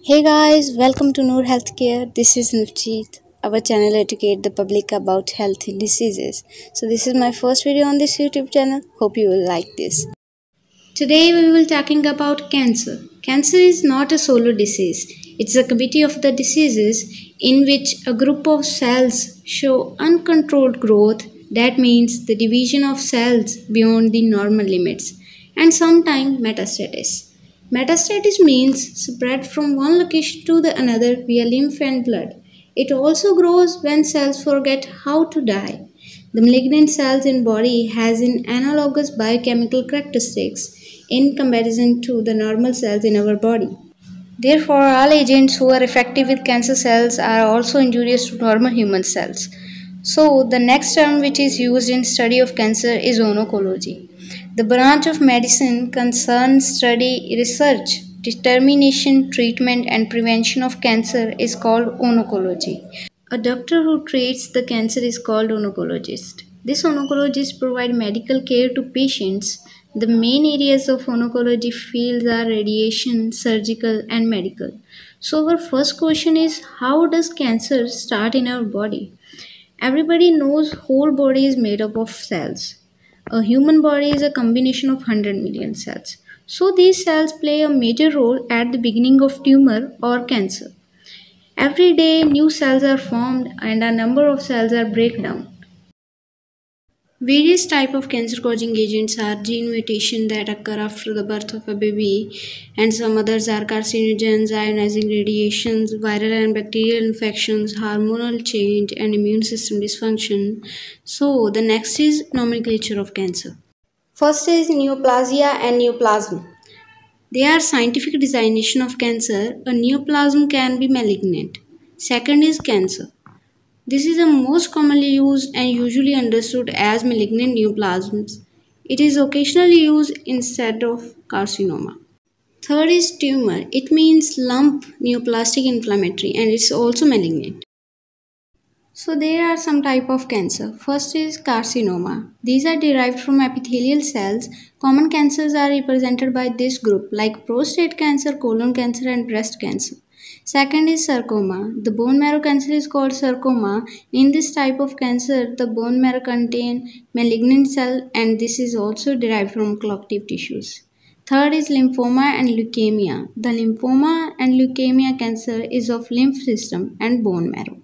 Hey guys, welcome to Noor Healthcare. This is Navjeet. Our channel educate the public about healthy diseases. So this is my first video on this YouTube channel. Hope you will like this. Today we will talking about cancer. Cancer is not a solo disease. It's a committee of the diseases in which a group of cells show uncontrolled growth. That means the division of cells beyond the normal limits and sometimes metastasis. Metastasis means spread from one location to the another via lymph and blood. It also grows when cells forget how to die. The malignant cells in body has an analogous biochemical characteristics in comparison to the normal cells in our body. Therefore, all agents who are effective with cancer cells are also injurious to normal human cells. So, the next term which is used in study of cancer is oncology. The branch of medicine concerns study, research, determination, treatment and prevention of cancer is called oncology. A doctor who treats the cancer is called oncologist. This oncologist provide medical care to patients. The main areas of oncology fields are radiation, surgical and medical. So our first question is, how does cancer start in our body? Everybody knows whole body is made up of cells. A human body is a combination of 100 million cells. So these cells play a major role at the beginning of tumor or cancer. Every day new cells are formed and a number of cells are break down. Various type of cancer causing agents are gene mutation that occur after the birth of a baby, and some others are carcinogens, ionizing radiations, viral and bacterial infections, hormonal change and immune system dysfunction. So the next is nomenclature of cancer. First is neoplasia and neoplasm. They are scientific designation of cancer. A neoplasm can be malignant. Second is cancer. This is the most commonly used and usually understood as malignant neoplasms. It is occasionally used instead of carcinoma. Third is tumor. It means lump, neoplastic inflammatory, and it's also malignant. So there are some type of cancer. First is carcinoma. These are derived from epithelial cells. Common cancers are represented by this group like prostate cancer, colon cancer and breast cancer. Second is sarcoma. The bone marrow cancer is called sarcoma. In this type of cancer, the bone marrow contain malignant cell and this is also derived from collective tissues. Third is lymphoma and leukemia. The lymphoma and leukemia cancer is of lymph system and bone marrow.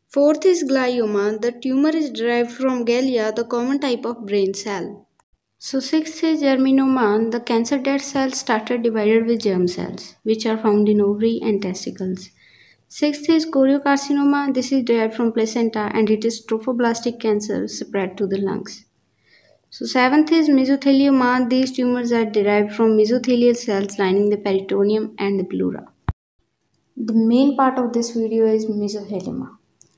Fourth is glioma. The tumor is derived from glia, the common type of brain cell. So sixth is germinoma. The cancer dead cells started divided with germ cells, which are found in ovary and testicles. Sixth is choriocarcinoma. This is derived from placenta and it is trophoblastic cancer spread to the lungs. So seventh is mesothelioma. These tumors are derived from mesothelial cells lining the peritoneum and the pleura. The main part of this video is mesothelioma.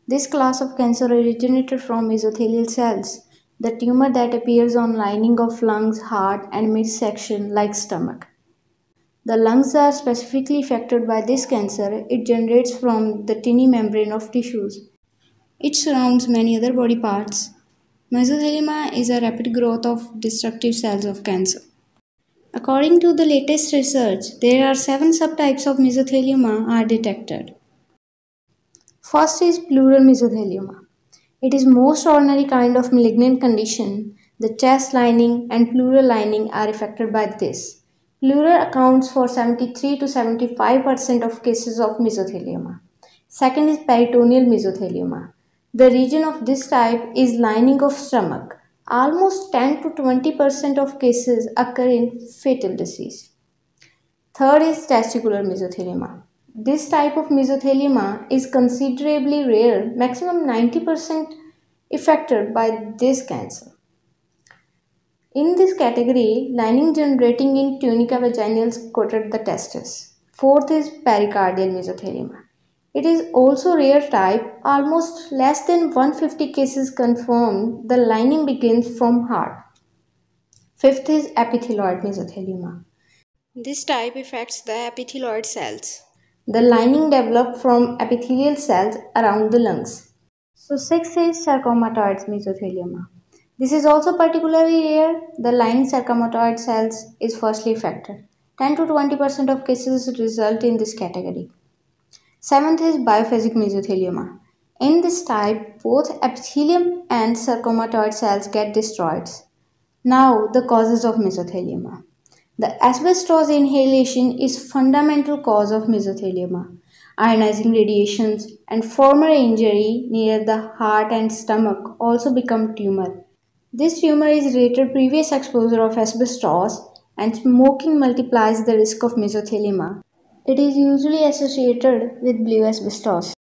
This class of cancer originated from mesothelial cells, the tumor that appears on lining of lungs, heart and midsection like stomach. The lungs are specifically affected by this cancer. It generates from the tiny membrane of tissues. It surrounds many other body parts. Mesothelioma is a rapid growth of destructive cells of cancer. According to the latest research, there are 7 subtypes of mesothelioma are detected. First is pleural mesothelioma. It is most ordinary kind of malignant condition. The chest lining and pleural lining are affected by this. Pleural accounts for 73 to 75% of cases of mesothelioma. Second is peritoneal mesothelioma. The region of this type is lining of stomach. Almost 10 to 20% of cases occur in fetal disease. Third is testicular mesothelioma. This type of mesothelioma is considerably rare, maximum 90% affected by this cancer. In this category, lining generating in tunica vaginalis coated the testis. Fourth is pericardial mesothelioma. It is also rare type, almost less than 150 cases confirmed. The lining begins from heart. Fifth is epithelioid mesothelioma. This type affects the epithelioid cells. The lining developed from epithelial cells around the lungs. So sixth is sarcomatoid mesothelioma. This is also particularly rare. The lining sarcomatoid cells is firstly affected. 10 to 20% of cases result in this category. Seventh is biophasic mesothelioma. In this type, both epithelium and sarcomatoid cells get destroyed. Now, the causes of mesothelioma. The asbestos inhalation is fundamental cause of mesothelioma. Ionizing radiations and former injury near the heart and stomach also become tumor. This tumor is related previous exposure of asbestos, and smoking multiplies the risk of mesothelioma. It is usually associated with blue asbestos.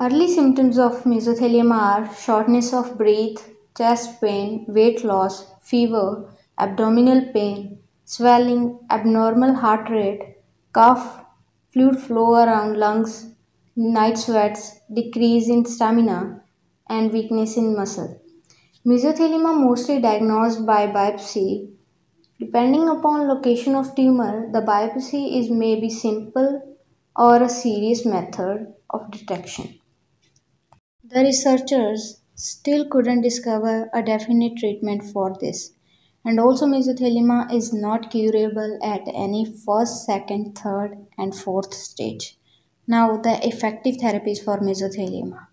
Early symptoms of mesothelioma are shortness of breath, chest pain, weight loss, fever, abdominal pain, swelling, abnormal heart rate, cough, fluid flow around lungs, night sweats, decrease in stamina, and weakness in muscle. Mesothelioma mostly diagnosed by biopsy. Depending upon location of tumor, the biopsy is may be simple or a serious method of detection. The researchers still couldn't discover a definite treatment for this, and also mesothelioma is not curable at any first, second, third, and fourth stage. Now, the effective therapies for mesothelioma.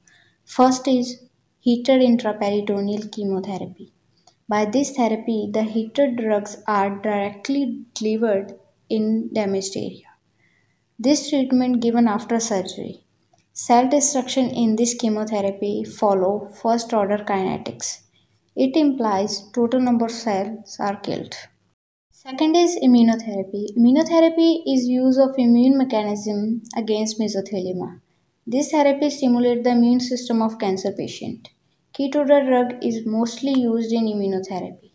First is heated intraperitoneal chemotherapy. By this therapy, the heated drugs are directly delivered in damaged area. This treatment given after surgery. Cell destruction in this chemotherapy follow first order kinetics. It implies total number of cells are killed. Second is immunotherapy. Immunotherapy is use of immune mechanism against mesothelioma. This therapy stimulates the immune system of cancer patient. Keytruda drug is mostly used in immunotherapy.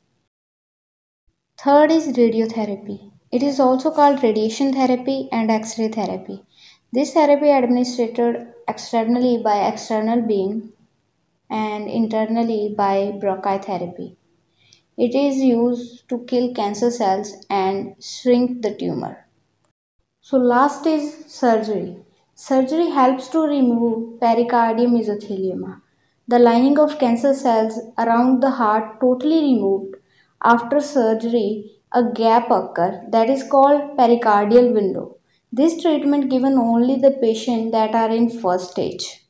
Third is radiotherapy. It is also called radiation therapy and X-ray therapy. This therapy administered externally by external beam and internally by brachytherapy. It is used to kill cancer cells and shrink the tumor. So last is surgery. Surgery helps to remove pericardial mesothelioma. The lining of cancer cells around the heart totally removed. After surgery, a gap occurs that is called pericardial window. This treatment given only the patient that are in first stage.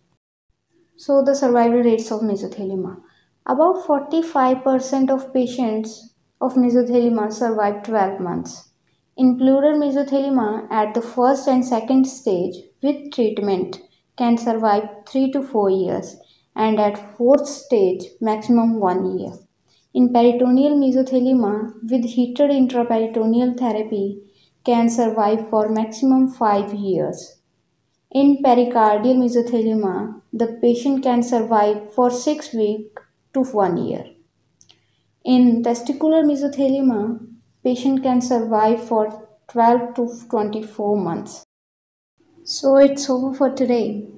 So the survival rates of mesothelioma. About 45% of patients of mesothelioma survive 12 months. In pleural mesothelioma at the first and second stage with treatment can survive 3 to 4 years, and at fourth stage maximum 1 year. In peritoneal mesothelioma with heated intraperitoneal therapy can survive for maximum 5 years. In pericardial mesothelioma, the patient can survive for 6 weeks to 1 year. In testicular mesothelioma, patient can survive for 12 to 24 months. So it's over for today.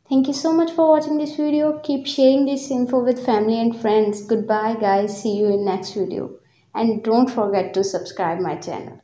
Thank you so much for watching this video. Keep sharing this info with family and friends. Goodbye guys. See you in next video. And don't forget to subscribe my channel.